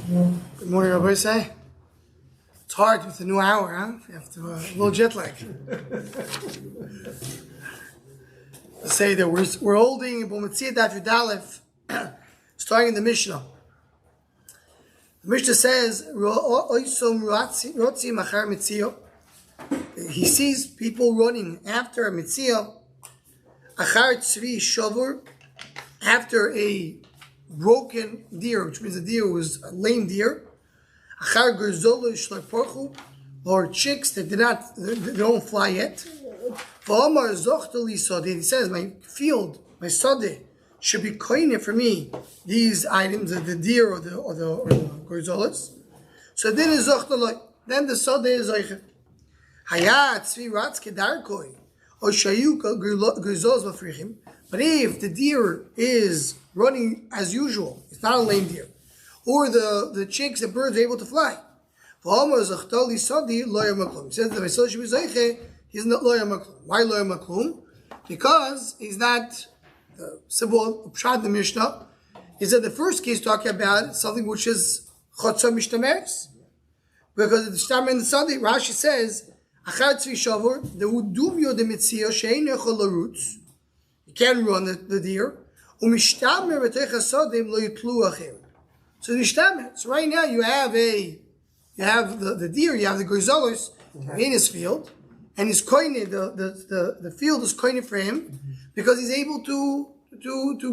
Good morning, Rabbi Say. It's hard with the new hour, huh? You have to, a little jet lag. Say that we're holding Metzia Daf Yud starting in the Mishnah. The Mishnah says, he sees people running after a Metzia, achar tzvi shavur, after a broken deer, which means the deer was a lame deer, achar gerzolo shleporchu, or chicks that they don't fly yet. V'amar zochtali sodeh, he says, my field, my sodeh, should be koine for me these items, the deer or the gorzolas. So then is zochtaloi, then the sodeh is zoiche. Hayat tzvi ratz kedarkoi, or shayu gorzolas mafrichim. But if the deer is running as usual, it's not a lame deer, or the chicks, the birds are able to fly, he says that he's not loya maklum. Why loya maklum? Because he's not simple pshat the Mishnah. Is that the first case talking about something which is chotza mishtameres? Because the shtam and the Sunday, Rashi says, achar tzvi shavur, the udumyo de Metzia she'ein yechol larutz. You can't run the deer. So the nishtamer. So right now you have the deer, you have the gorzolos in his field, and he's koine, the field is koine for him because he's able to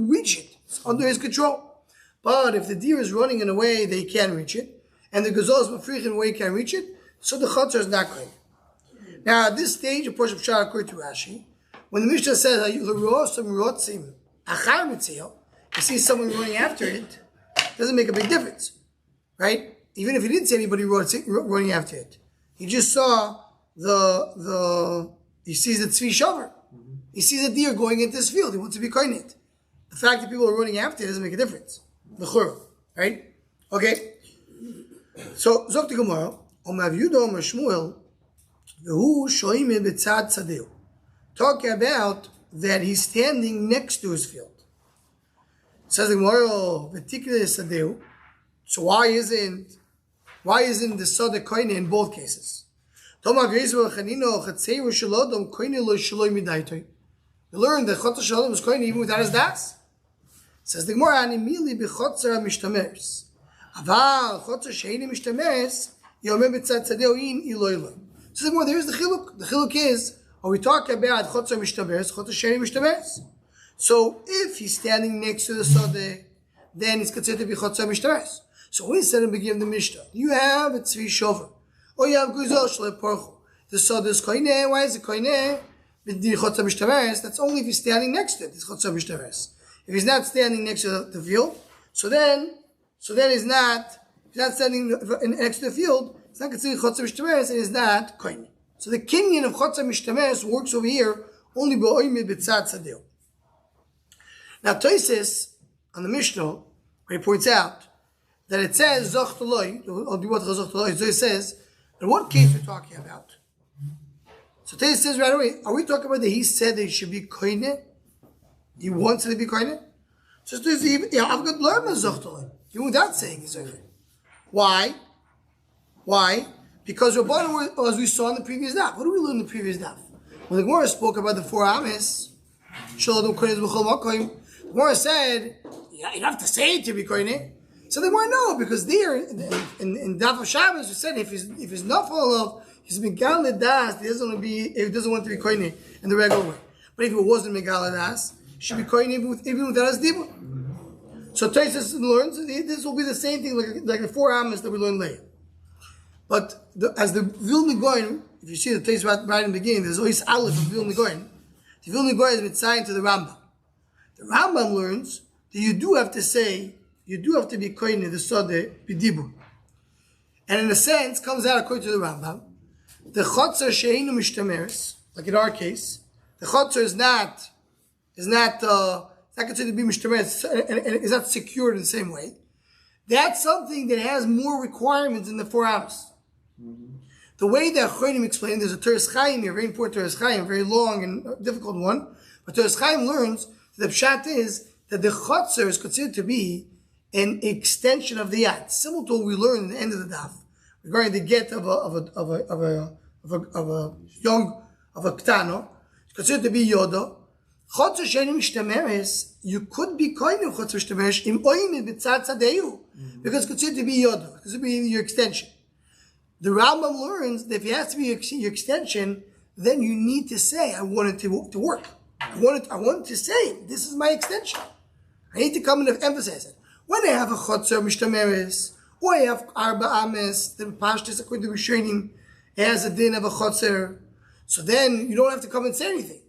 reach it. It's under his control. But if the deer is running in a way that he can't reach it, and the gorzolos mafrich in a way he can't reach it, so the chatzar is not koine. Now at this stage, a portion of Shah according to Rashi, when the Mishnah says, you see someone running after it, doesn't make a big difference, right? Even if he didn't see anybody running after it. He just saw he sees the tzvi shavar. He sees a deer going into this field. He wants to be koine it. The fact that people are running after it doesn't make a difference. The churah, right? Okay. So, Zok the Gemara, Omav Yudo Omer Shmuel, V'hu shoimid b'tzad tzadeu. Talking about that he's standing next to his field. It says the Gemara, so why isn't the Sadeh koine in both cases? We learned that Chotzer Shalom is koine even without his das. It says the Gemara, Animili b'chotzer mishtamers. Aval chotzer sheini mishtamers, yomem b'tzad tzadeu in iloilo. So the Gemara, there's the chiluk. The chiluk is, are we talking about chotzer mishtaberes, chotzer sheni mishtaberes? So if he's standing next to the sodeh, then it's considered to be chotzer mishtaberes. So we said in the beginning of the Mishnah, you have a tzvi shover, or you have guzol shlei porchu. The sodeh is koine. Why is it koine? Chotzer mishtaberes. That's only if he's standing next to it. It's chotzer mishtaberes. If he's not standing next to the field, so then he's not standing next to the field. It's not considered chotzer mishtaberes, and it's not koine. So the kinyan of chotzer mishtameres works over here only b'oimid b'tzad tzadeu. Now Tosis on the Mishnah, where he points out that it says zochtaloi, or do what zochtaloi. So it says, in what case we're talking about? So Tosis says right away, are we talking about that he said that he should be koine? He wants it to be koine? So Tosis says, I've got learned zochtaloi, even without saying he's over. Why? Because Rabbanan, as we saw in the previous daf, what did we learn in the previous daf? When the Gemara spoke about the four amis, the Gemara said, you don't have to say it to be koine. So the Gemara, no, because there, in daf of Shabbos, we said if he's not full of, he's megal das, he doesn't want to be koine in the regular way. But if it wasn't megal das, he should be koine even without his dibur. So Tosis learns, this will be the same thing like the four amis that we learned later. But as the Vilna Goyen, if you see the place right in the beginning, there's always Aleph of Vilna Goyen. The Vilna Goyen is mitzayim to the Rambam. The Rambam learns that you do have to be koine in the Sodeh b'dibur. And in a sense, comes out according to the Rambam, the chotzer she'einu mishtameres, like in our case, the chotzer is not considered to be mishtameres, and is not secured in the same way. That's something that has more requirements in the 4 hours. The way that Chonim explained, there's a Teres Chaim here, very important Teres Chaim, very long and difficult one. But Teres Chaim learns that the pshat is that the chotzer is considered to be an extension of the yad, similar to what we learned in the end of the daf regarding the get of a ktano, considered to be yodo. Chotzer she'eini mishtemeres, you could be koinem chotzer mishtemeres im oimid b'tzad tzadeu, because it's considered to be yodo, because it would be your extension. The Rambam learns that if it has to be your extension, then you need to say, I want it to work. I want to say, this is my extension. I need to come and emphasize it. When I have a chotzer mishtameres, or I have arba ames, the pashtus according to Rishonim, it has a din of a chotzer, so then you don't have to come and say anything.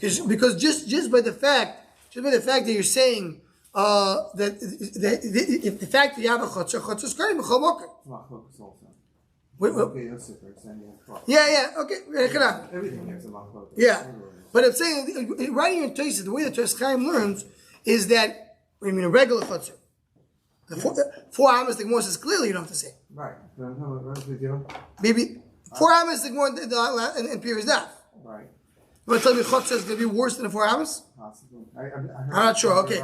Because just by the fact that you're saying if the fact that you have a chotzer is great, okay. Everything has a machlokas. Yeah, but I'm saying, writing in Tosfos, the way that Tosfos Chaim learns is that, I mean, a regular chotzer. The 4 amas, the Gemara says clearly you don't have to say. Right. Maybe 4 amas, the Gemara in Piri's Daf. Right. You want to tell me chotzer is going to be worse than the 4 amas? Possibly. I'm not sure. Okay,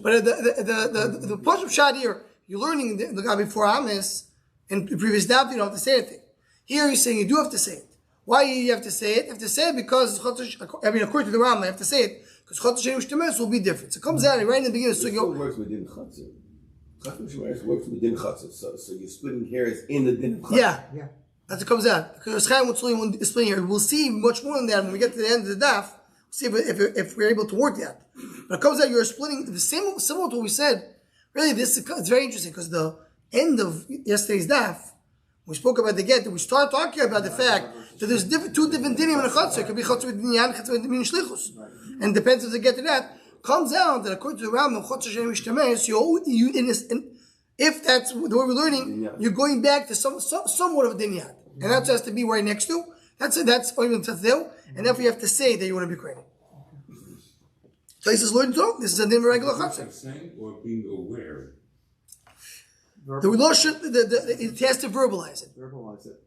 but the push of shad here, you're learning the Gabi 4 amas. In the previous daf, you don't have to say anything. Here he's saying you do have to say it. Why do you have to say it? You have to say it because, according to the Rambam, you have to say it because chotzer she'eini mishtemeres will be different. So it comes out right in the beginning of the sugya. It works within chotzer. Chotzer mishtemeres works within chotzer. So you're splitting hairs in the din of chotzer. Yeah. That's what comes out. Because Chaim will explain here. We'll see much more than that when we get to the end of the daf. We'll see if we're able to work that. But it comes out you're splitting the same, similar to what we said. Really, it's very interesting because the end of yesterday's daf, we spoke about the get, we start talking about the fact that there's two different dinim in a chotzer. It could be chotzer with dinyan, chotzer with din shlichus. And depends if they get to that. Comes out that according to the Rambam, chotzer she'eini mishtemeres, if that's the way we're learning, you're going back to somewhat of a dinyan. And that has to be right next to. That's even tzadeu. And therefore you have to say that you want to be created. So he says, Lord, this is a din of regular chotzer. Saying or being aware. It has to verbalize it. Verbalize it.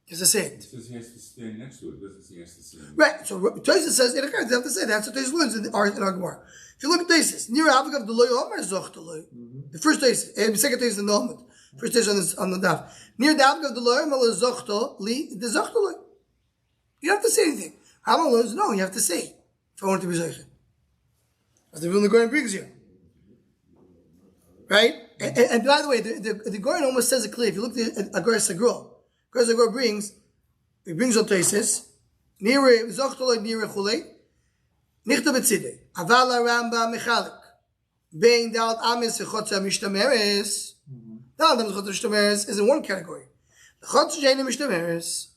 He has to say it. It says he has to stand next to it. It doesn't say he has to say it. Right. So Tosfos says, you have to say that. That's what Tosfos learns in our Gemara. If you look at Tosfos, near Avagav the loy omer zoch the loy. The first Tosfos, the second Tosfos in the Talmud. First Tosfos on the daf. Near the Avagav the loy omer zoch the li the zoch the loy. You don't have to say anything. Rambam learns, no, you have to say it if I want it to be zoich. As the Vilna Gaon brings here. Right? And by the way, the Gaon almost says it clear. If you look at Agar Sagrul, Agar Sagrul brings on Tosfos, Nire Zochtoloi Nire Chulei, Nichta Betzidei, Avala Ramba Mechalik, Bein Dalat Amis Chotzer Mishtameres. Dalat Amis Chotzer Mishtameres is in one category. The Chotzer She'eini Mishtameres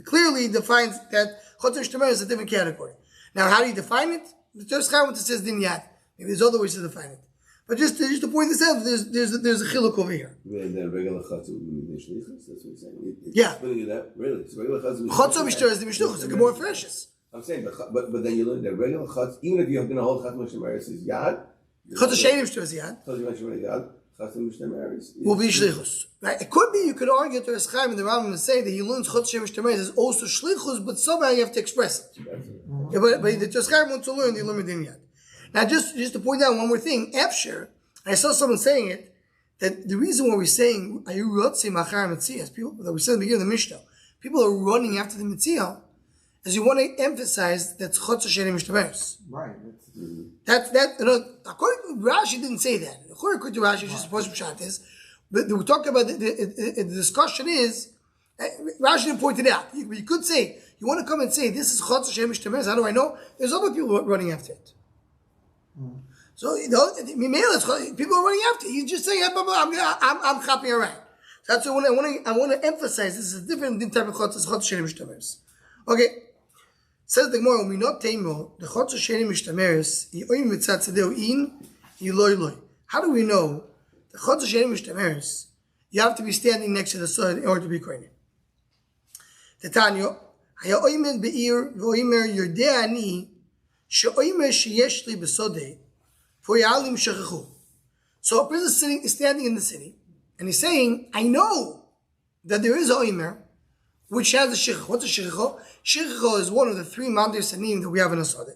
clearly defines that Chotzer Mishtameres is a different category. Now, how do you define it? The Tosfos Chaim says Din Yad. Maybe there's other ways to define it. But just to point this out, there's a chiluk over here. And then regular chotzer would be mishlichus. That's what you're saying. Yeah. Splitting it up, really. So regular chotzer. Chotzer mishter is the mishluchus. It's more precious. I'm saying, but then you learn that regular chotzer, even if you're going to hold chotzer mishtameres is yad. Chotzer she'eini mishter is yad. Chotzer mishtameres yad. Chotzer mishtameres will be shlichus. Right? It could be you could argue to Tosfos Chaim and the Rambam and say that he learns chotzer she'eini mishtameres is also shlichus, but somehow you have to express it. Yeah, but the Tosfos Chaim wants to learn the Illumin Yad. Now, just to point out one more thing, Efsher. I saw someone saying it, that the reason why we're saying, are you Rotzi Machar Metzia, people that we said in the beginning of the Mishnah, people are running after the Metzia, as you want to emphasize that Chotzer She'eini Mishtameres. Right. According to Rashi didn't say that. According to Rashi, just supposed to pshat is, but we're talking about the discussion is, Rashi didn't point it out. You could say, you want to come and say, this is Chotzer She'eini Mishtameres, how do I know? There's other people running after it. So people are running after. He's just saying, I'm copying around. So that's what I want to emphasize. This is a different type of chotzer. Chotzer she'eini mishtameres. Okay. Says the Gemara, we not tamo the chotzer she'eini mishtameres. Yoim mitzat tzadeu in yiloy loy. How do we know the chotzer she'eini mishtameres? You have to be standing next to the sun in order to be kohen. Tetanyo haya oimed beir v'oimer yodei ani she'oimer sheyesh li besodei. So a person is standing in the city, and he's saying, I know that there is a oimer, which has a shikha. What's a shikha? Shikha is one of the 3 Mandei Sanim that we have in a Sadeh.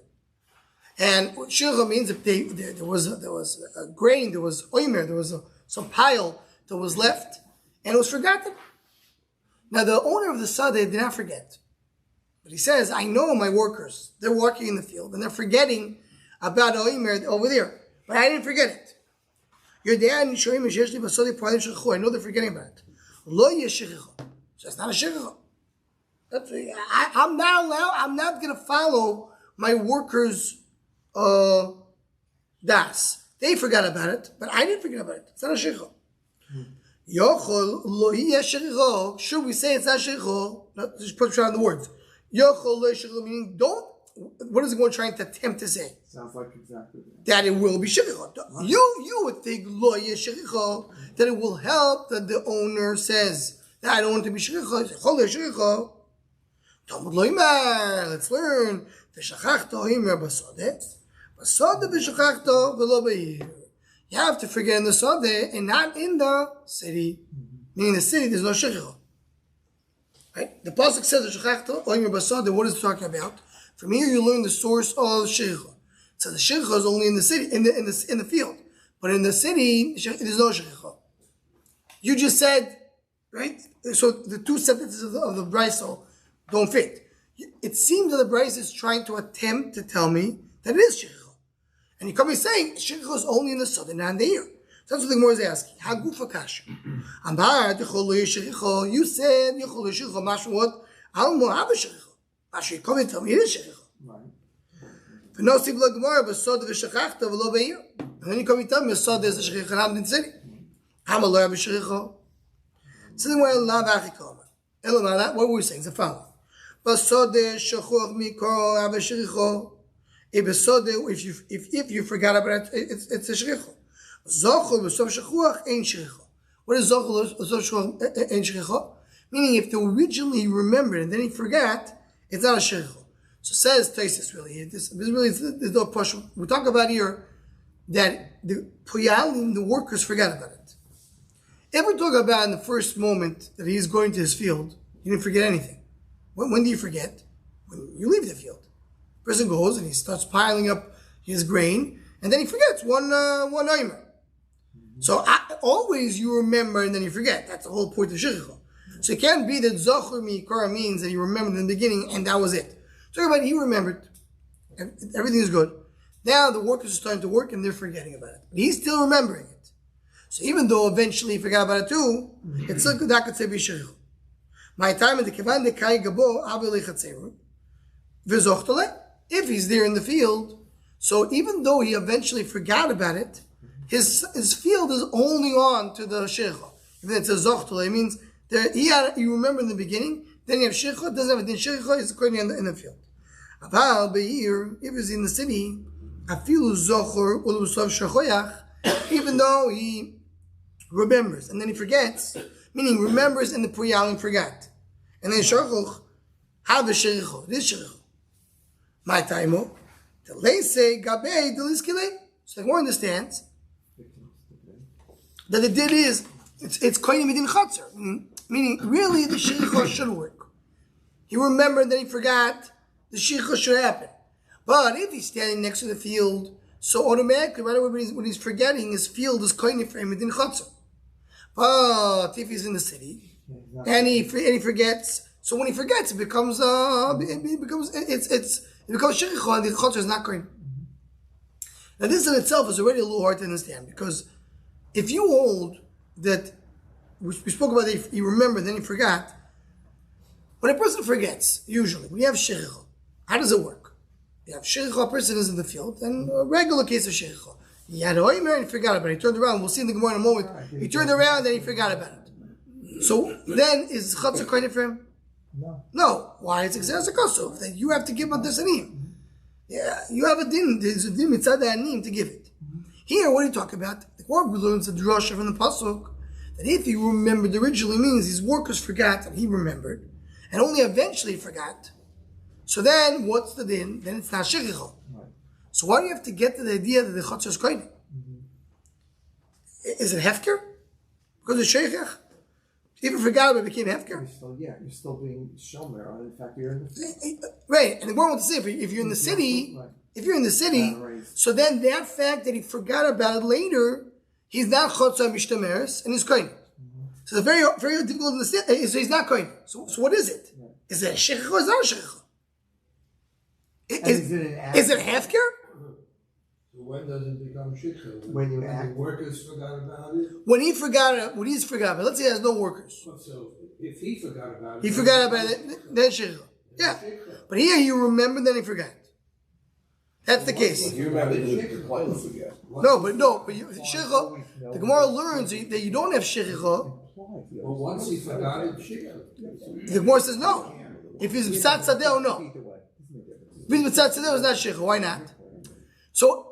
And shircha means if there was a grain, there was oimer, there was some pile that was left, and it was forgotten. Now the owner of the sadeh did not forget, but he says, "I know my workers; they're working in the field and they're forgetting about oimer over there, but I didn't forget it. Your dad and shoyim yeshli basadi po'alim shechchu. I know they're forgetting about it. Lo yeshchicha. So it's not a shechcha. I'm not allowed. I'm not going to follow my workers." Das. They forgot about it, but I didn't forget about it. It's not a sheikhah. Yochol lo yeshericho. Should we say it's not sheikhah? Just put on the words. Yochol lo yeshericho, meaning don't. What is it trying to attempt to say? Sounds like exactly that it will be sheikhah. You would think lo yeshericho that it will help that the owner says that I don't want to be sheikhah. Yochol lo yeshericho. Talmud lo yimar. Let's learn. V'shachachto yimar basodeh. You have to forget in the Sadeh and not in the city. Meaning the city, there's no shechcha. Right? The pasuk says the shechachta oimer basodeh. What is it talking about? From here you learn the source of shechcha. So the shechcha is only in the city, in the field, but in the city there's no shechcha. You just said, right? So the two sentences of the brayso don't fit. It seems that the brayso is trying to attempt to tell me that it is shechcha. And you come be saying, shechcha is only in the southern, not in the ear. So that's what the Gemara is asking. Hagufa kasha. Ambar, shechcha. You said, shechcha, mashma what? Al mo'ab shechcha. Mashma, you come and tell me it is shechcha. V'nosib lo Gemara, b'sod v'shechachta v'lo be'ir. And then you come and tell me, b'sod is the shechcha, not in the city. Hama lo yab shechcha. So then we're la v'achikoma. What were we saying? It's the following. B'sod shechuach mikor ab shechcha. If you forgot about it, it's a shricha. Zochel b'sof shechuach ein shricha. What is zochel b'sof shechuach ein shricha? Meaning, if you originally remembered and then he forgot, it's not a shricha. So says Taisus really. There's no push. We talk about here that the puyalim, the workers, forgot about it. Ever talk about in the first moment that he's going to his field, he didn't forget anything. When do you forget? When you leave the field. Person goes and he starts piling up his grain, and then he forgets one oimer. So always you remember and then you forget. That's the whole point of shechcha. So it can't be that zocher mi'ikara means that you remembered in the beginning and that was it. Talk about he remembered, and everything is good. Now the workers are starting to work and they're forgetting about it. But he's still remembering it. So even though eventually he forgot about it too, it's still that could say be shechcha. My time in the kevan de kai gabo avi lechatzeru v'zochtole. If he's there in the field, so even though he eventually forgot about it, his field is only on to the sheikhah. If it's a zochtole, it means that you remember in the beginning, then you have sheikhah, doesn't have a din sheikhah, he's currently in the field. Aval be'ir, if he's in the city, afilu zochor ulusav shechoyach, even though he remembers and then he forgets, meaning remembers and the puyalim forgot, and then shechoch have a sheikhah, this sheikhah. My taimo, the leise gabe the liskile. So the one understands that the din is it's koyin midin chatzar, meaning really the sheikhah should work. He remembered, then he forgot. The sheikhah should happen. But if he's standing next to the field, so automatically right away when he's forgetting, his field is koyin for him midin chatzar. But if he's in the city and he forgets, so when he forgets, it becomes sheikhah and the chatzar is not going. Now this in itself is already a little hard to understand, because if you hold that, we spoke about that he remembered then he forgot, when a person forgets, usually, when you have sheikhah, how does it work? You have sheikhah, a person is in the field, and a regular case of sheikhah. He had a oimer and he forgot about it. He turned around, we'll see in the Gemara in a moment. He turned around and then he forgot about it. So then is chatzar koine for him? No. Why? It's exactly kosov. That you have to give up this anim. Yeah, you have a din. There's a din mitzad anim to give it. Here, what are you talking about? The Gemara learns the drasha from the pasuk that if he remembered originally means his workers forgot and he remembered, and only eventually forgot. So then, what's the din? Then it's not sheikhah. So why do you have to get to the idea that the chatzar is koine? Is it hefker? Because it's sheikhah? If you forgot about it, it became hefker. You're still being shomer, and in fact, you're in the field. Right, and the Gemara wants to say if you're in the city, so then that fact that he forgot about it later, he's not chotza mishtameres and he's kohen. So it's very, very difficult to understand. So he's not kohen. So what is it? Is it a shechicha or is it not a shechicha? Is it hefker? When does it become shikha? When you the act. workers forgot about it? When he's forgot about it, let's say he has no workers. So if he forgot about it... He forgot about it, then shikha. Yeah. But here you remember, then he forgot. That's the case. You remember you completely forget. But shikha, the Gemara learns that you don't have shikha. Well, once he forgot it, shikha. The Gemara says no. If he's b'tzat sadeh, no. If he's b'tzat sadeh, it's not shikha. Why not? So,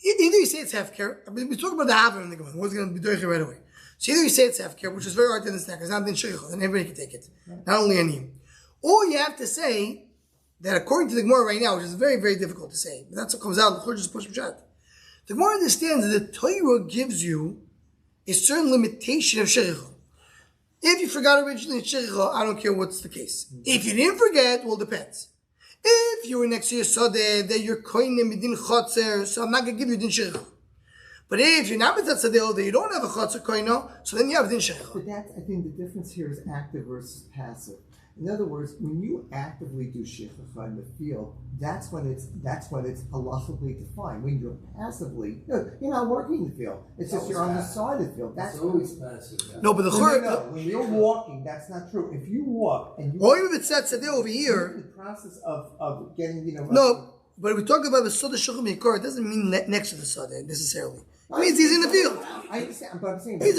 either you say it's hefker. I mean, we talk about the Havim in the Gemara. What's going to be doing it right away? So either you say it's hefker, which is very hard to understand because not in sheikhah, then everybody can take it, not only Aniyim. Or you have to say that according to the Gemara right now, which is very, very difficult to say, but that's what comes out. The Church just push pshat. The Gemara understands that the Torah gives you a certain limitation of sheikhah. If you forgot originally in sheikhah, I don't care what's the case. If you didn't forget, well, it depends. If you were next to your sadeh, that you're koinim midin chotzer, so I'm not going to give you din sheikhah. But if you're not mitzat sadeh, that you don't have a chotzer koino, so then you have din sheikhah. But that's, I think the difference here is active versus passive. In other words, when you actively do sheikhah in the field, that's when it's halachically defined. When you're passively, you're not working in the field. It's just you're on the side of the field. That's always passive. No, but the when you're walking, that's not true. If you walk and you or even mitzat sadeh over here, the process of getting no. But if we talk about the soda shulchan mikor, it doesn't mean next to the soda necessarily. It means he's in the field. I understand, but I'm saying he's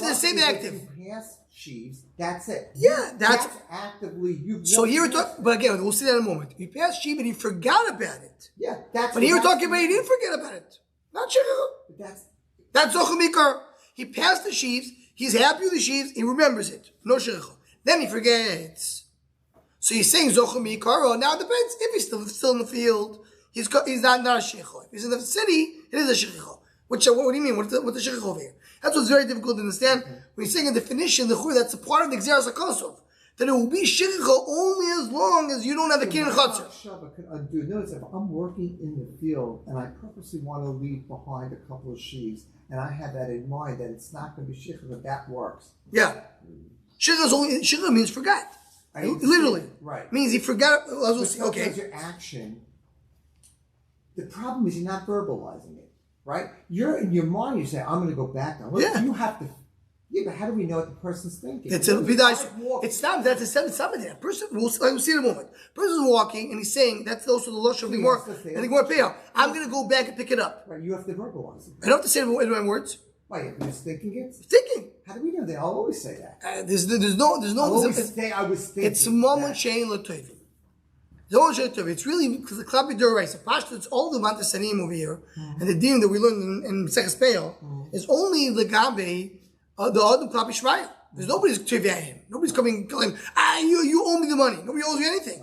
the same active. You pass sheaves, that's it. Yeah, that's actively you. So here we're talking, but again, we'll see that in a moment. He passed sheep and he forgot about it. Yeah, that's. But here we're talking about he didn't forget about it. Not sheikhah. That's zochel mikor. He passed the sheaves. He's happy with the sheaves. He remembers it. No sheikhah. Then he forgets. So he's saying zochel mikor. Well, now it depends. If he's still in the field, he's not a sheikhah. If he's in the city, it is a sheikhah. What do you mean? What's the sheikhah over here? That's what's very difficult to understand. When you're saying a definition, that's a part of the Gzeras HaKosov. That it will be sheikhah only as long as you don't have a kid in Chatzar. Notice if I'm working in the field and I purposely want to leave behind a couple of sheaves, and I have that in mind that it's not going to be sheikhah, that works. Yeah. Sheikhah means forgot. Literally. Right. Means he forgot. Okay. Your action. The problem is you're not verbalizing it. Right? You're in your mind, you say, I'm going to go back now. Well, you have to. Yeah, but how do we know what the person's thinking? It's not. That's a seven there. Person, we'll see in a moment. Person's walking and he's saying, that's also the lush of the Gemara. And the Gemara payout. I'm going to go back and pick it up. Right, you have to verbalize it. I don't have to say it in my words. Why, you're just thinking it? Thinking. How do we know that? I'll always say that. There's no. I was thinking. It's moment shein l'toivim. It's really because the klapi d'oraisa. Pashto, it's all the Mantasanim over here, and the din that we learned in Maseches Peah is only the gabe, the adam klapi shmaya. There's nobody's tivyaim. Nobody's coming telling, you owe me the money. Nobody owes you anything.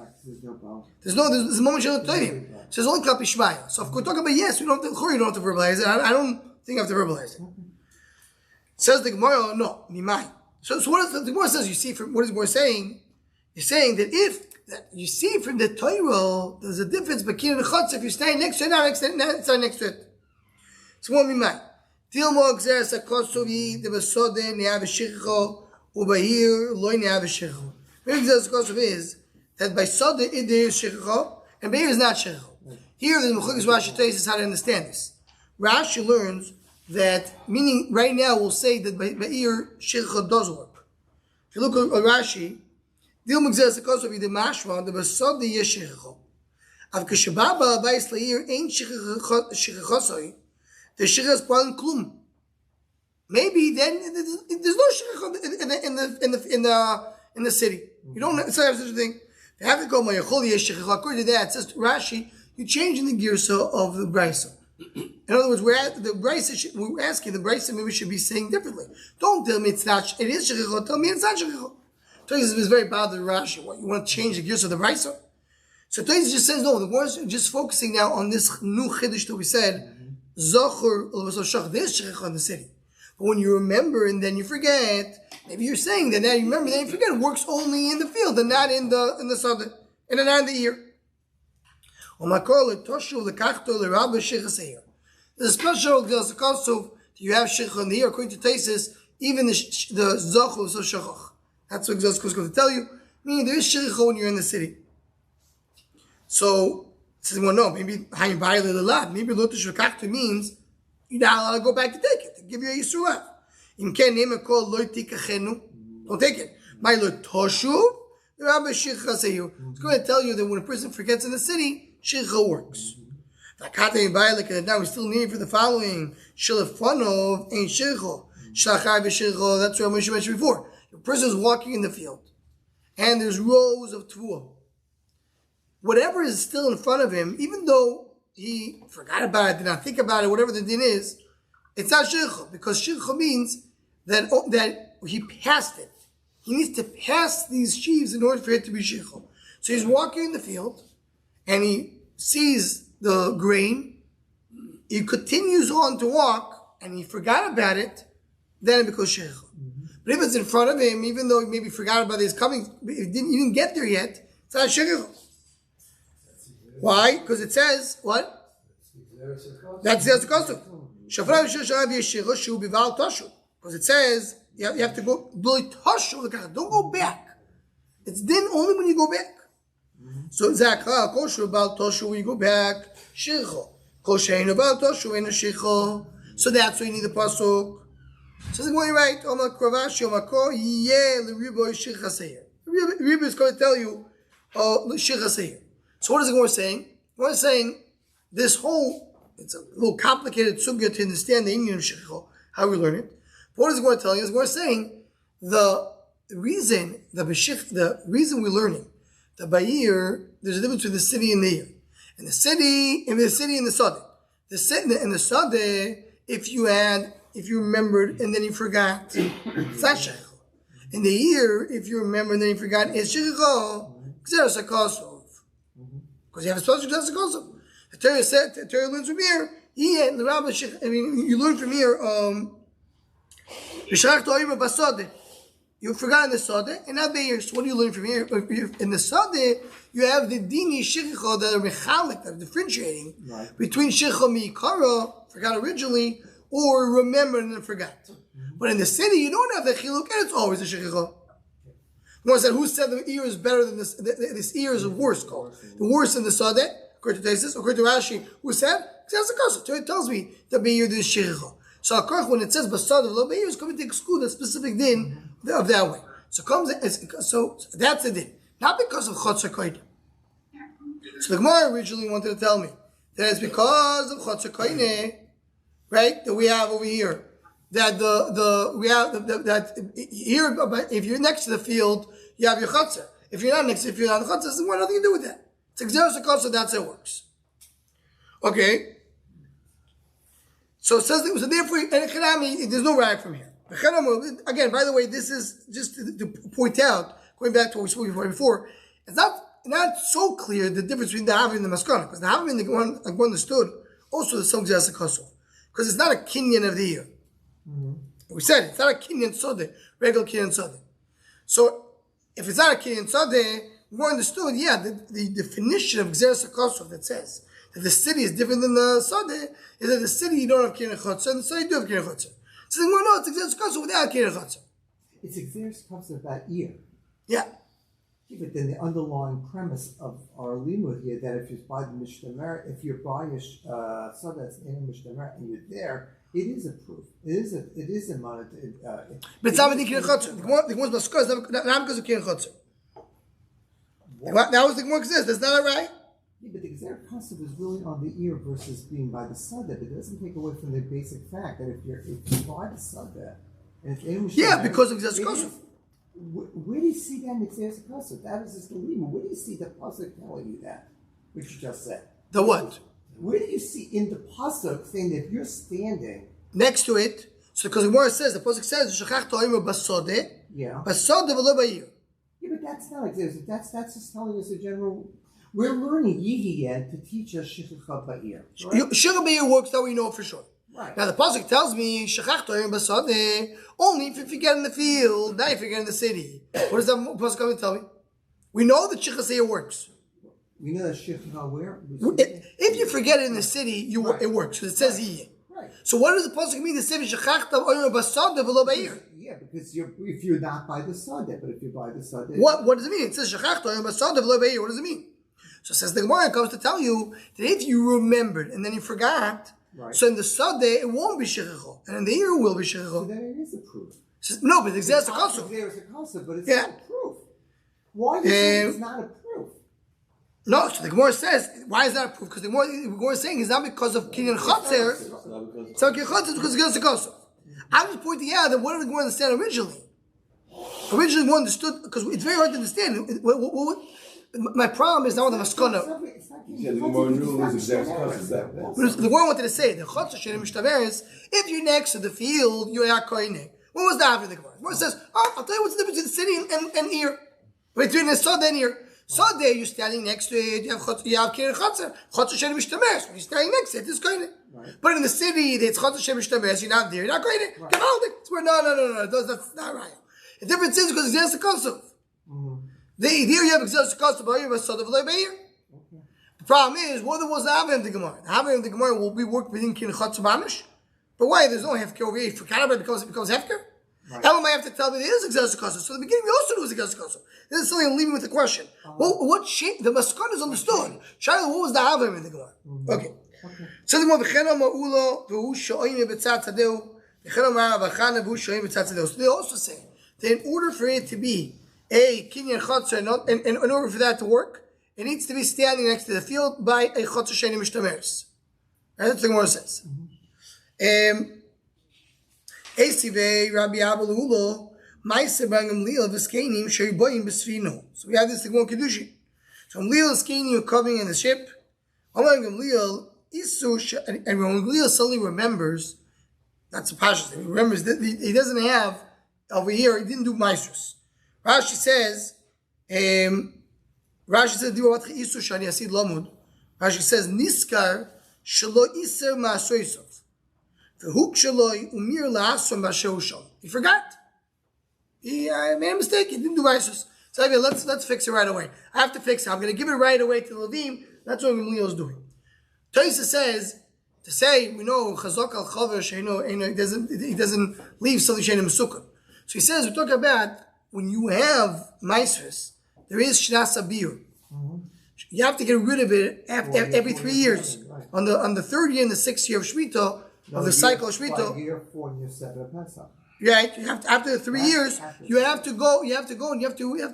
There's a moment shein l'toivim. So there's only klapi shmaya. So if we're talking about yes, you don't have to verbalize it. I don't think I have to verbalize it. Says the Gemara, no, nimai. So what is the Gemara says? You see from what is the Gemara saying? You're saying that you see from the Torah, there's a difference between the chutz if you're staying next to it, not staying next to it. So what we mean? Tilmo gzeres hakosovi debasode ne'av shircho ubahir loy ne'av shircho. Maybe gzeres hakosov is that by sode there is shircho and bahir is not shircho. Here the Mechukis Rashi tells us how to understand this. Rashi learns that, meaning right now we'll say that bahir shircho does work. If you look at Rashi, Dil mugzeres hakosov the mashma the basod the yeshircho. Av k'shebaba abayis la'ir ein shirchosoi. The shirchos palim klum. Maybe then there's no shirchos in the city. You don't have such a thing. They have to go mayachol yeshircho. According to that, it says Rashi, you're changing the girsa of the brisa. In other words, we're asking the brisa maybe we should be saying differently. Don't tell me it's not. It is shirchos. Tell me it's not shirchos. Toys is very bothered Rashi. What, you want to change the gears of the brisa? So Toys just says no. The words are just focusing now on this new chiddush that we said. Zochur l'vasov shach. There's sheikhah in the city, But when you remember and then you forget, maybe you're saying that now you remember, then you forget. It works only in the field and not in the southern, and not in the ear. There's a special Gzasakosov. You have Shechach in the ear, according to Taisis, even the Zochos of Shechach. That's what Gzasakosov is going to tell you. Meaning there is Shechach when you're in the city. So, says, well, no, maybe Hayim Ba'ileh Lelad. Maybe Lotus Shekachtu means you're not allowed to go back to take it, to give you a Yisur left. Im ken name it called Loi Tikachenu. Don't take it. My Loi Toshuv, the Rabbi Shechach Seyu. It's going to tell you that when a person forgets in the city, Shechach works. Now we still need for the following. Shilfanov ain't Shechach. Shlachai v'Shechach. That's what I mentioned before. A person is walking in the field, and there's rows of Tvuah. Whatever is still in front of him, even though he forgot about it, did not think about it, whatever the din is, it's not Shechach, because Shechach means that he passed it. He needs to pass these sheaves in order for it to be Shechach. So he's walking in the field, and he sees the grain, he continues on to walk, and he forgot about it, then it becomes Shechach. But if it's in front of him, even though he maybe forgot about his coming, he didn't get there yet, it's not Shechach. Why? Because it says, what? That's the custom. Because it says, you have to go, don't go back. It's then only when you go back. So, Zakha, kosher about Toshu, when you go back, Shechach. Kosher about Toshu, and a Shechach. So that's why you need the Pasuk. So, it's going right. Omar Kravashi, Omar Ko, Yeh, L'ribo, Shechach Seir. Ribo is going to tell you, Shechach Seir. So what is the Gemara saying? The Gemara is saying this whole, it's a little complicated sugya to understand the Indian of Shechach, how we learn it. But what is the Gemara telling us? The Gemara is saying the reason we're learning that Ba'ir, there's a difference between the city and the ear. And the city and the Sadeh. In the Sadeh, if you remembered and then you forgot, it's not Shechach. In the ear, if you remember and then you forgot, it's Shechach. Because you have a special Gzasik also. The Torah said, the Torah learns from here, you learn from here, you forgot in the Sadeh, and now Be'er. So what do you learn from here? In the Sadeh, you have the Dini Shechach that are mechalik, that are differentiating between Shechach Mi'ikara, forgot originally, or remembered and then forgot. But in the city, you don't have the Chiluk, and it's always a Shechach. One said, who said the ear is better than this? This ear is worse called. The worse in the Sadeh, according to Taisis, according to Rashi, who said? So it tells me that Be'ir is Shechach. So when it says Basadeh, lo Be'ir is coming to exclude a specific din of that way. So that's the din. Not because of Chotzer Koine. So the Gemara originally wanted to tell me that it's because of Chotzer Koine, right, that we have over here. That here, if you're next to the field, you have your chutzah. If you're not next, if you're not in the chutzah, it has nothing to do with that. It's exeris hakos, that's how it works. Okay. So it says, so therefore, and there's no rag from here. Again, by the way, this is just to point out, going back to what we spoke before, it's not so clear the difference between the Havim and the Maskana, because the Havim, the one understood, also the some exeris hakos, because it's not a kinyan of the year. We said it's not a kinyan sodeh, regular kinyan sodeh. So if it's not a kinyan sodeh, we understood, the definition of Gzeres HaKosov that says that the city is different than the sodeh is that the city you don't have kinyan chotzer and the city you do have kinyan chotzer. So no, it's Gzeres HaKosov without kinyan chotzer. It's Gzeres HaKosov about ear. Yeah. But then the underlying premise of our limud here that if you're by the Mishtamer, if you're by your sodeh that's in a Mishtamer and you're there, it is a proof. It is a monetary. But it's not the kinyan chotzer. The Gemara's maskos not because of kinyan chotzer. That was the Gemara exists. That's not right. Yeah, but the Gzeres HaKosov is really on the ear versus being by the sodeh. But it doesn't take away from the basic fact that if you're by the sodeh and it's in Mishtamer, because of Gzeres HaKosov. Where do you see that in Gzeres HaKosov? That is just the limud. Where do you see the pasuk telling you that? Which you just said. The what? Where do you see in the pasuk saying that if you're standing next to it? So because the Gemara says, the pasuk says, "Shachach to'imer basodeh." Yeah. Basodeh v'lo ba'ir. Yeah, but that's not like that's just telling us a general. We're learning Yigiyah to teach us Shechach Ba'ir. Shechach Ba'ir works, that we know for sure. Right. Now the pasuk tells me shachachto b'sadeh only if you forget in the field, now you forget in the city. What does that pasuk come to tell me? We know that shichaseh works. We know that shikha where? If you forget it in the city, it works because it says yiyeh. Right. So what does the pasuk mean? The city shachachta b'sadeh v'lo b'ir. Yeah, because if you're not by the sadeh, but if you're by the sadeh, What does it mean? It says shachachta b'sadeh v'lo b'ir. What does it mean? So it says the Gemara comes to tell you that if you remembered and then you forgot, right. so in the sadeh it won't be shechicha, and in the ear it will be shechicha. So then it is a proof. No, but there's a concept. There's a concept, but it's Yeah. not a proof. Why do you say it's not a proof? No, so the Gemara says, why is that a proof? Because the Gemara is saying it's not because of kinyan chotzer. It's not kinyan chotzer, it's because it's a concept. I'm just pointing out that what did the Gemara understand originally? Originally, one understood because it's very hard to understand. My problem is not with the maskana. Yeah, the Gemara knew it was exact concept back then. The word wanted to say the chotzer shenim mishtaveres. If you're next to the field, you're a koine. What was that for the Gemara? The Gemara says, I'll tell you what's the difference between the city and ear. Between the sadeh and ear. Sadeh, you're standing next to it. You have kinyan chotzer. Chotzer shenim mishtaveres. When you're standing next to it, it's koine. Right. But in the city, it's chotzer shenim mishtaveres. You're not there. You're not koine. Right. It's where no. That's not right. The difference is because it's against the concept. Here you have exercise concept, but you have a sadeh v'lo b'ir. The problem is, what was the Havim the Gemara? The Havim of the Gemara will be worked within Kin Chatz Mamish. But why? There's no Hefker over here. If you forgot about it, it becomes Hefker. Right. Elam might have to tell me there is Exercise Concept. So in the beginning, we also knew it was Exercise Concept. This is something I'm leaving with the question. What shape? The Maskon is understood. Shiloh, what was the Havim in the Gemara? Okay. So the Gemara, V'chena ma'ulo v'hu sho'oyim b'tzat tzadeu. V'chena ma'avachana v'hu sho'oyim b'tzat tzadeu. So they also say that in order for it to be a Kinyan Chatz, in order for that to work, it needs to be standing next to the field by a chotzer shenim mishtameres. That's what the Gemara says. Esivei Rabbi Abbalulo Ma'aser Gamliel v'skenim sheriboyim b'sfino. So we have this Gemara Kedushin. So Gamliel is skenim are coming in the ship. Gamliel isu, and when Gamliel suddenly remembers, that's a pasha thing. He remembers that he doesn't have over here. He didn't do maestros. Rashi says. Rashi says, Rashi says, Niskar shelo iser ma'asoisov. V'huk sheloi umir la'asom b'ashehushon. He forgot. He made a mistake. He didn't do ma'asos. So let's fix it right away. I have to fix it. I'm going to give it right away to the Levim. That's what Gamliel is doing. Toisa says, to say, we know, chazok al chaver sheino, he doesn't leave something sheino mesukah. So he says, we're talking about when you have ma'asos, there is shnas abir. You have to get rid of it every 3 years. Right. On the third year and the 6th year of Shemitah, of the cycle of Shemitah. Year 4 and year 7 of Pesach. Right. You have to, after the 3 years, you have to go and you have to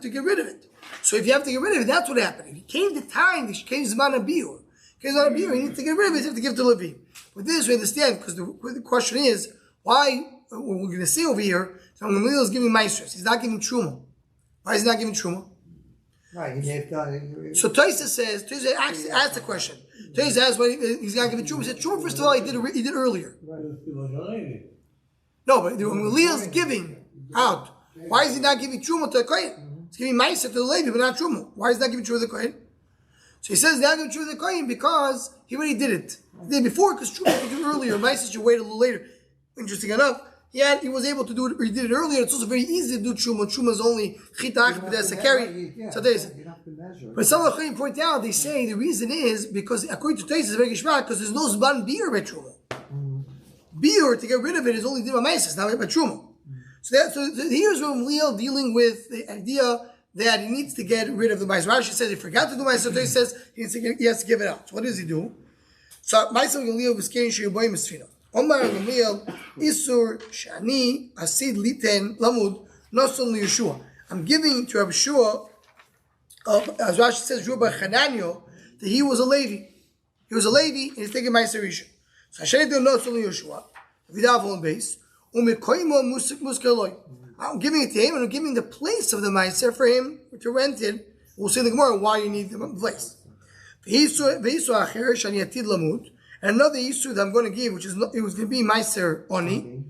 get rid of it. So if you have to get rid of it, that's what happened. If it came the time, it came Zman Abir. You need to get rid of it, you have to give it to Levi. With this, we understand, because the question is, why, we're going to see over here, so Gamliel is giving Maestros. He's not giving Truma. Why is he not giving Truma? Right, he may have done it. So Toisa asks the question. Toisa asks why he's not giving Truma. He said, Truma, first of all, he did earlier. No, but when Gamliel is giving out, why is he not giving Truma to the Kohen? He's giving Maestros to the Levi, but not Truma. Why is he not giving Truma to the Kohen? So he says he's not giving Truma to the Kohen because he already did it. He did before, because Truma you do earlier. Maestros you wait a little later. Interesting enough. He was able to do it, or he did it earlier. It's also very easy to do Truma. Truma is only chitach, but that's a carry. So but some of the Chayim point out, they say the reason is because, according to Tais, it's very gishmak, because there's no Zban beer by Truma. Beer, to get rid of it, is only Dima Maisis, not by Truma. So here's where Gamliel dealing with the idea that he needs to get rid of the Maisis. Rashi says he forgot to do Maisis, so Tais says he has to give it out. So what does he do? So Maisis Gamliel was carrying Shiriboy Mesfina. Omar Gamliel Isur Shani Asid Liten Lamud Noson Yeshua. I'm giving to Rabbi Shua, as Rashi says, Rabbi Chananyo, that he was a Levi. He was a Levi, and he's taking Ma'aser Rishon. So Hashem did Noson Yeshua. Vidav on base. Umekoimo Muskaloi. I'm giving it to him, and I'm giving the place of the Ma'aser for him to rent it. We'll see in the Gemara why you need the place. V'hisu Acher Shani Atid Lamud. And another issue that I'm going to give, which is it was going to be Meiser Oni.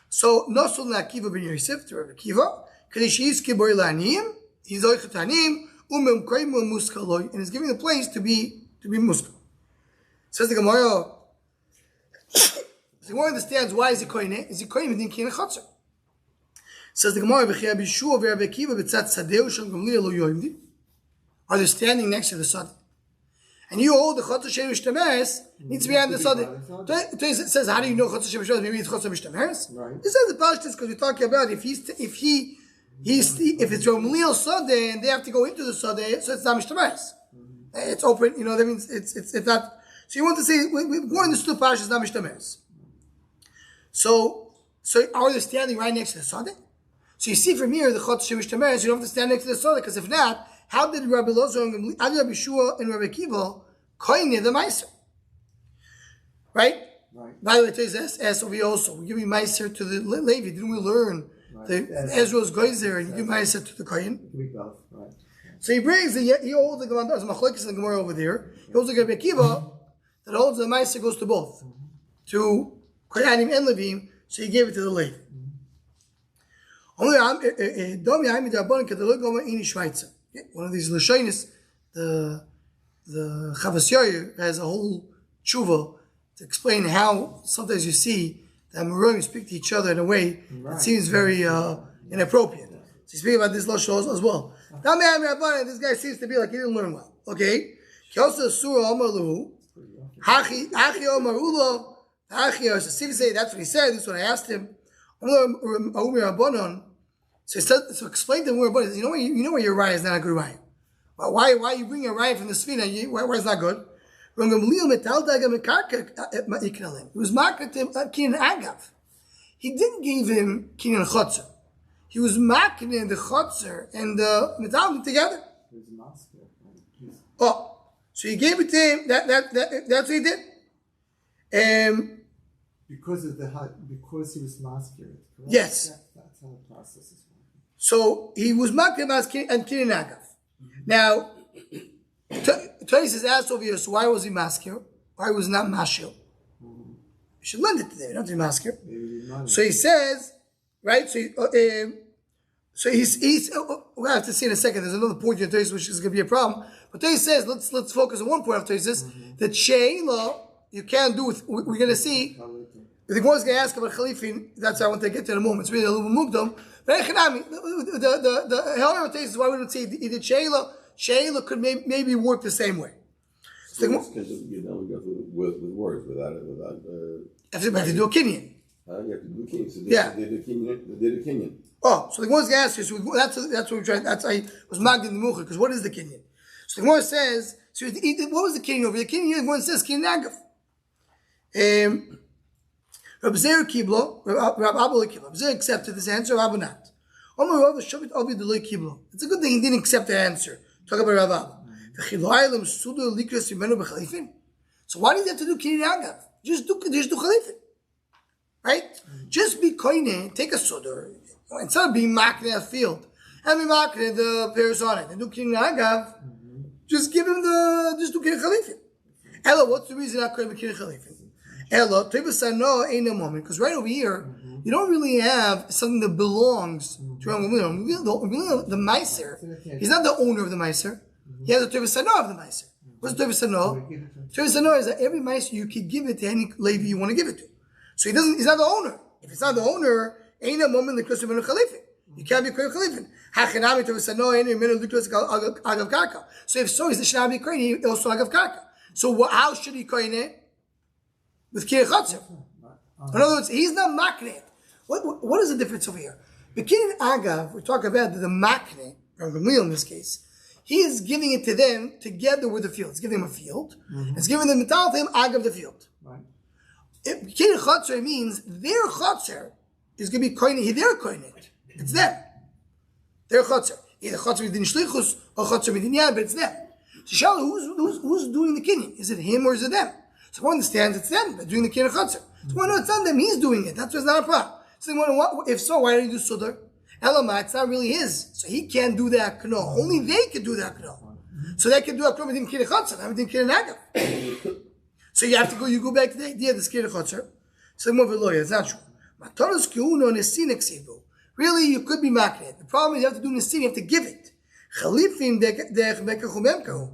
So Nosul Nakiva ben Yosef to Rabbi Akiva, Kadishis Kiboy Laniim, he's Oichatanim, Umemkoimu Muskaloi, and he's giving the place to be Muskal. Says the Gemara, So the Gemara understands why is he koine? Is he koine within Kina Chotzer? Says the Gemara, B'chia B'Yeshua v'Rabbi Akiva b'tzat Sadeu Shel Gamliel Lo Yoimdi. Are they standing next to the Sadeh? And you hold the Chotzer Shein Mishtameres needs to be on the Sadeh. It says, how do you know Chotzer Shein Mishtameres? Maybe it's Chotzer Mishtameres. Right. It says the Pashtus because we're talking about if it's Gamliel Sadeh and they have to go into the Sadeh, so it's not Mishtameres. It's open, that means it's not. So you want to say, we're going to the Pashtus, not Mishtameres. So are they standing right next to the Sadeh? So you see from here, the Chotzer Shein Mishtameres, you don't have to stand next to the Sadeh, because if not, how did Rabbi Lozo and Rabbi Yeshua and Rabbi Akiva koine the Meiser? Right? By the way, it says SOV also. We give you Meiser to the Levi. Didn't we learn the Ezra's Geyser and you give Meiser to the Kohen? Right. So he brings he holds the Gemara. There's Machlokes in the Gemara over there. He holds the Rabbi Akiva that holds the Meiser goes to both, to Kohanim and Levim. So he gave it to the Levi. One of these Lashonis, the Chavas Yair has a whole tshuva to explain how sometimes you see that Meroim speak to each other in a way that seems very inappropriate. So he's speaking about this Lashon as well. This guy seems to be like he didn't learn well. Okay? Say that's what he said. This is what I asked him. So explain to him where you know where your raya is not a good raya. Why you bring a raya from the Sfina? Why it's not good? He was marketing him Kinyan Agav. He didn't give him Kinyan Chotzer. He was marketing the Chotzer and the Metal together. Oh, so he gave it to him. That's what he did. Because he was masculine. Yes. That's how the process is. So he was marketing and Kinyan Agav. Now, Tosis asked over here, so why was he maskir? Why was he not mashil? You should lend it to them, not to be maskir. So he says, right? So he's we'll have to see in a second. There's another point in Tosis which is going to be a problem. But Tosis says, let's focus on one point of Tosis that sheila you can't do with. We're going to see. The Gemara is going to ask about Khalifin. That's how I want to get to in a moment. It's really a little mugdam. But the hell of Tosis is why we don't say either sheila. Sheila could maybe work the same way. So because you know with words without you have to do a Kinyan. You have to do Kinyan. So they did a Kinyan. Oh, so the Gemara is going to ask you. So that's what we're trying. That's I was magged in the mucha because what is the Kinyan? So the Gemara says. So what was the Kinyan over? The Kinyan. The Gemara says Kinyan Agav. Rab Zer Kiblo, Rab Abba Kiblo. Rab Zer accepted this answer. Rab not. It's a good thing he didn't accept the answer. Talk about Rav Abba. So why did you have to do Kinyan Agav? Just do Chalifin. Right? Just be koine, take a sudor. Instead of being makne in a field, and be makne the pairs on it, and do Kinyan Agav, just give him just do Kinyan Chalifin. Ella, what's the reason not Kinyan Chalifin? Ella, Tebasano ain't a moment, because right over here, you don't really have something that belongs to the Meiser. He's not the owner of the Meiser. He has a Tevasano of the Meiser. What's Tevasano? Tevasano is that every Meiser you can give it to any Levi you want to give it to. So he's not the owner. If he's not the owner, ain't a moment the Christian Khalifin. You can't be Khalifin. Hachanami Tevasano ain't a minute Agav Karka. So if so, he's the Shanabi Kohen, he also Agav Karka. So how should he Kohen it? With Kinyan Chotzer. In other words, he's not makne. What is the difference over here? The Kinyan Agav, we're talking about the makne, or Gamliel in this case, he is giving it to them together with the field. He's giving them a field. It's giving them metal to him, Agav the field. Right. Kinyan Chotzer means their Chotzer is going to be koine, their koine. It's them. Their Chotzer. Either Chotzer within Shlichus or Chotzer within Yad, but it's them. So Shalom, who's doing the Kinyan? Is it him or is it them? So one understands it's them. They're doing the Kinyan Chotzer. So one knows it's not them. He's doing it. That's why it's not a problem. So if so, why don't you do Sudar? Elamah, it's not really his. So he can't do the Akno. Only they can do the Akno. So they can do Akno within Kinyan Chotzer, not within Kinyan Agav. So you have to go back to the idea of this Kinyan Chotzer. So the more lawyer, it's not true. Mataros Kiuno Nesin Eksivu. Really, you could be maknet. The problem is you have to do Nesin, you have to give it. Chalifim dech bekachumemkahu.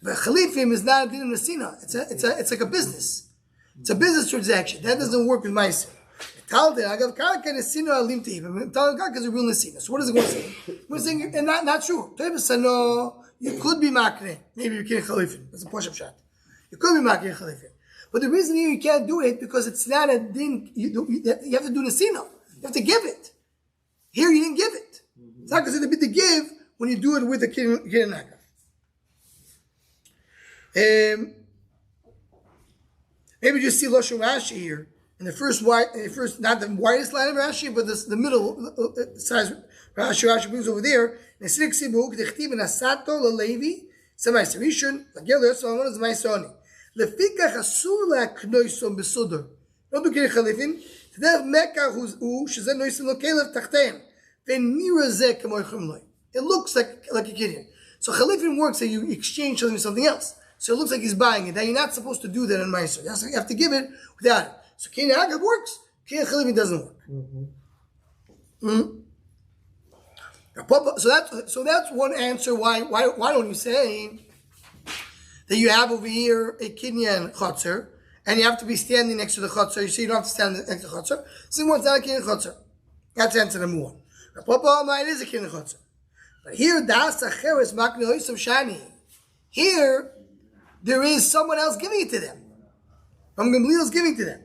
But Chalifim is not a din of Nesina. It's like a business. It's a business transaction. That doesn't work with Meiser. Agav karka nesino alim teivim. Karka is a real nesina. So what is it going to say? We're saying, and not true. No, you could be makne. Maybe you can't chalifin. That's a push-up shot. You could be makne chalifin. But the reason here you can't do it because it's not a din. You have to do nesino. You have to give it. Here you didn't give it. It's not considered a bit to give when you do it with the kid and agav. Maybe just see Lashon Rashi here. In the first, not the widest line of Rashi, but the middle size Rashi brings over there. Don't do kiri chalifin. It looks like a kidyan. So chalifin works that you exchange something else. So it looks like he's buying it. Now you're not supposed to do that in Meiser. You have to give it without it. So Kine Agav works. Kine Chalifin doesn't work. So that's one answer. Why don't you say that you have over here a Kinyan Chotzer and you have to be standing next to the Chotzer? You say you don't have to stand next to the Chotzer. So it's not a Kinyan Chotzer. That's answer number one. It is a Kinyan Chotzer. But here, Das Acheres Makne Oisam Shani. Here, there is someone else giving it to them. Gamliel is giving it to them.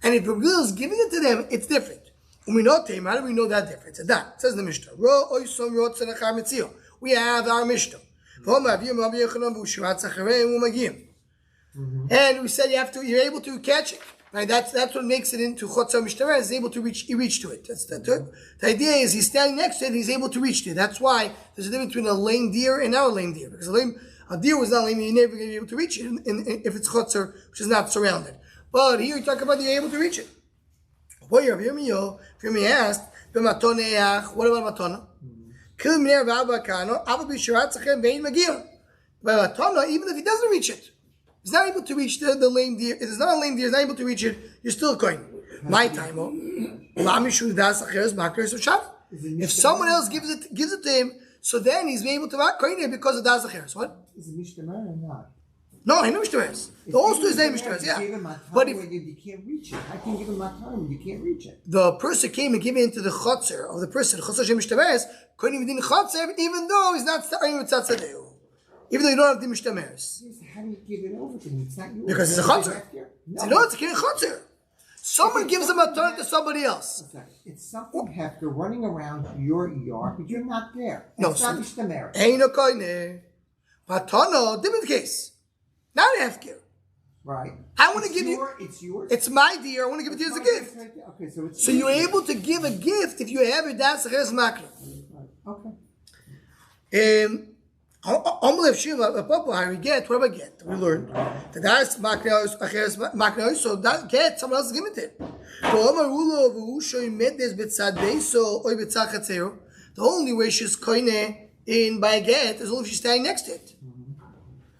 And if Gamliel is giving it to them, it's different. How do we know that difference? It says the Mishnah. We have our Mishnah. And we said you're able to catch it. Right? That's what makes it into Chotzer Mishtara, is able to reach to it. The idea is he's standing next to it and he's able to reach to it. That's why there's a difference between a lame deer and not a lame deer. Because a deer was not lame, you're never going to be able to reach it if it's Chotzer, which is not surrounded. But here you talk about you're able to reach it. What Rabbi Yirmiyah asked, what about Matana? But Matana, even if he doesn't reach it, he's not able to reach the lame deer. If it's not a lame deer, he's not able to reach it, you're still going. My time, if someone else gives it to him, so then he's able to rock coin because of Das Acheres. What? Is it Mishtamar or not? No, he knows Mishtares. The whole story is named Mishtares, yeah. But if you can't reach it, I can give him my time when you can't reach it. The person came and gave it into the chotzer of the person, Chotzer Shem Mishtares, couldn't even do chotzer, even though he's not starting with Tzatzadeu. Even though you don't have the Mishtares. How do you give it over to him? It's not yours. Because it's a chotzer. No, it's a chotzer. Someone gives him a turn to somebody else. It's something hefker running around your yard, but you're not there. It's not Mishtamer. Ain't no koine. Matano, different case. Not a hefker. Right. I want to give you. It's yours. It's my deer. I want to give it to you as a gift. Okay, so you're able to give a gift if you have your Das Acheres Makne. Okay. What about get? We learned the Das Acheres Makne. So that get someone else is giving it. The only way she's koine in by a get is only if she's standing next to it.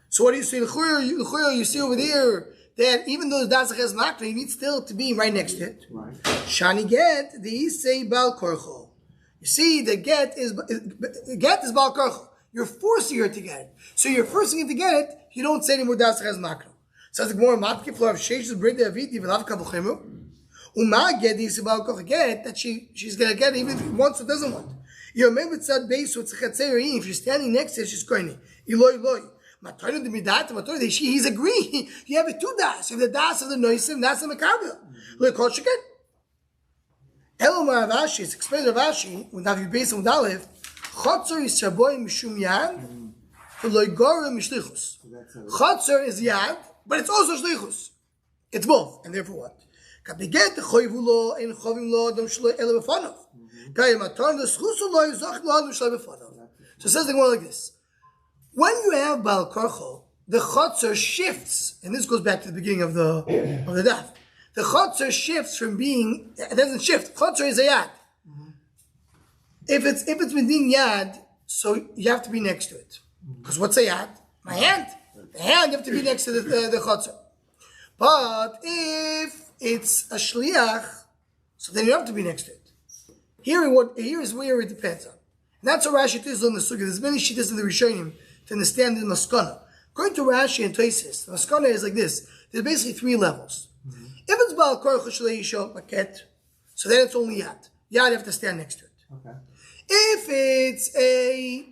So what do you see? You see over there that even though the Das Acheres Makne, you need still to be right next to it. Right. Shani get, the say Bal Korcho. You see, the get is Bal Korcho. You're forcing her to get it. So you're forcing her to get it, you don't say anymore Das Acheres Makne. Says the Gemara, Matke Flor of Sheish bring the Aviti Velav Kavuchemu. Uma get the Bal Korcho get that she's gonna get it even if she wants or doesn't want. You remember it's that base, so it's a Chatzerin. If you're standing next to it, she's going. Iloi. He's agreeing. You have two das. You have the das of the noisim, das of the mekabel. Look, Koshkin. Elomar Ravashi, it's explained Ravashi, when Davi Beis and Aleph, Chotzer is shaboy mishum yad, v'loi gorem mishlichus. Chotzer is yad, but it's also shlichus. It's both, and therefore what? Kabiget choyvu lo, ein chovim lo, dom shlo ele b'fanov. Kayim aton, the schusu lo, yizach lo, dom shlo b'fanov. So it says the more like this. When you have Bal Korcho, the Chotzer shifts, and this goes back to the beginning of the daf. The Chotzer shifts from being, it doesn't shift. Chotzer is a yad. If it's within yad, so you have to be next to it. Because what's a yad? My hand. The hand, you have to be next to the Chotzer. But if it's a shliach, so then you have to be next to it. Here is where it depends on. And that's what Rashi is on the Sukkah. There's many shittas in the Rishonim to understand the Maskana. According to Rashi and Tosfos, the Maskana is like this. There's basically three levels. If it's Baal Korach Shalei Yisho Maket, so then it's only Yad. Yad, you have to stand next to it. Okay. If it's a,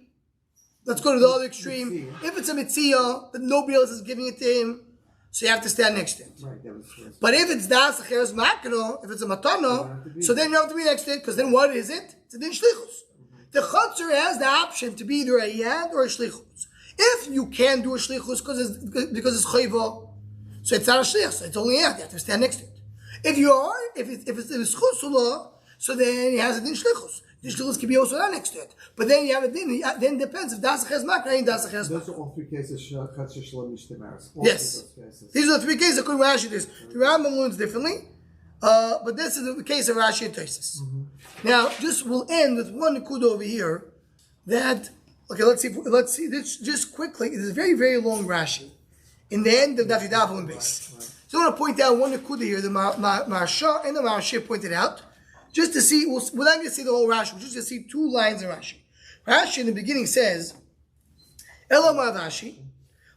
let's go to the other extreme. If it's a Metzia, but nobody else is giving it to him, so you have to stand next to it. Right, that was first. But if it's Das Acheres Makno, if it's a Matano, so then you have to be next to it, because then what is it? It's a Din Shlichus. The Chotzer has the option to be either a Yad or a Shlichus. If you can do a Shlichus because it's Chayva, so it's not a Shlich, so it's only Yad, you have to stand next to it. If you are, if it's a Schusula, so then he has a Din Shlichus. The Shlichus can be also not next to it. But then you have a Din, then it depends if Das Acheres Makno or Das Acheres Those Makno. are all three cases. Chotzer Shalom Mishtameres. Yes. These are the three cases according to Rashi. The Rambam learns differently, but this is the case of Rashi and Tosfos. Now, we'll end with one Nakuda over here. That let's see this just quickly. It is a very very long Rashi in the end of Daf Yudaf and base. So I want to point out one Nakuda here. The Maharsha and the Maharshir pointed out just to see. We're not going to see the whole Rashi. We're just going to see 2 lines in Rashi. Rashi in the beginning says, "Elamar Rashi."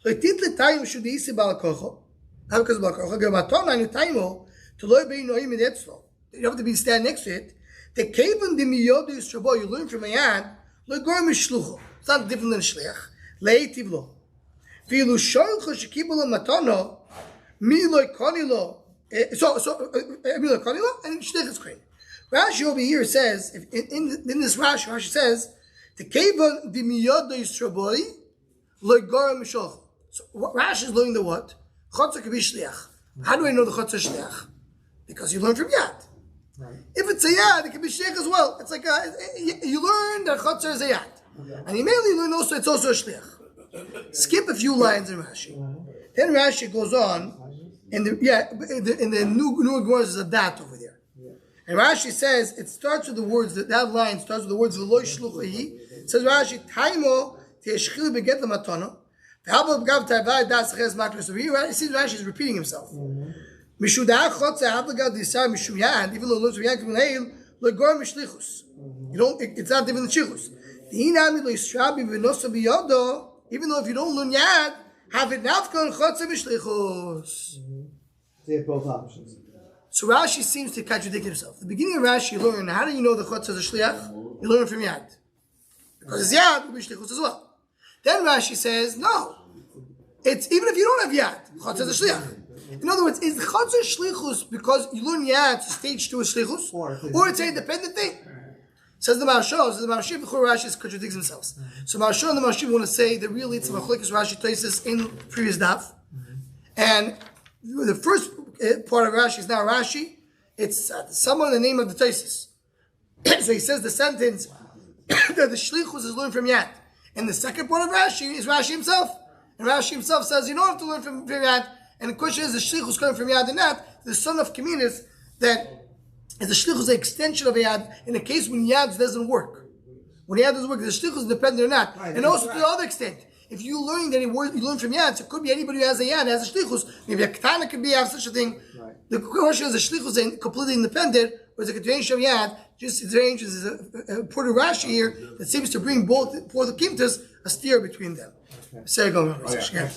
Like title time should be isi balakocho. How because balakocho? Gamatona in time to loy be noim in etzlo. You have to be stand next to it. The kaven the miyod is shabo. You learn from a yad. Loy gorm shlucho. It's not different than shliach. Leitivlo. Vilu sholcho shekibul matono mi loy konilo. So mi loy konilo and shliach is clean. Rashi over here says in this Rashi says the kaven the miyod is shabo. Loy gorm shlucho. So Rashi is learning the what? Chotzer can be shliach. How do I know the chotzer is shliach? Because you learn from yad. Right. If it's a yad, it can be shliach as well. It's like you learn that chotzer is a yad, and you mainly learn also it's also a shliach. Skip a few lines in Rashi. Then Rashi goes on, in the new Gemara is a dat over there. And Rashi says it starts with the words that line starts with the words v'lo shluchahi. It says Rashi taimo te'eshchil beget l'matano. So he sees Rashi is repeating himself. Even though it you don't, it's not different than shlichus. Even though if you don't learn yad, have it nafka chotzer b'shlichus. They have both options. So Rashi seems to contradict himself. The beginning of Rashi, you learn how do you know the chotzer is a shliach? You learn from yad, because it's yad, b'shlichus as well. Then Rashi says, no, it's even if you don't have yad, chotzer is a shliach. In other words, is chotzer shlichus because you learn yad to stage 2 is shlichus, or it's a independent thing? Says the Maharshir, before Rashi contradicts themselves. So Maharshir and the Maharshir want to say that really it's a machlokes Rashi Tosfos in the previous daf, and the first part of Rashi is now Rashi. It's someone in the name of the Tosfos. So he says the sentence that the shlichus is learned from yad. And the second part of Rashi is Rashi himself. And Rashi himself says you don't have to learn from Yad. And the question is the shlichus coming from Yad and that, the son of Kaminis, that is the shlichus an extension of Yad in a case when Yad doesn't work. When Yad doesn't work, the shlichus is dependent or not. Right, and also to the other extent, if you learn that you learn from Yad, so it could be anybody who has a Yad, has a shlichus, maybe a Ketana could have such a thing. Right. The question is the shlichus is completely independent, or is a continuation of Yad, just it ranges a part of Rashi here that seems to bring both for the Kimtas a steer between them. Okay.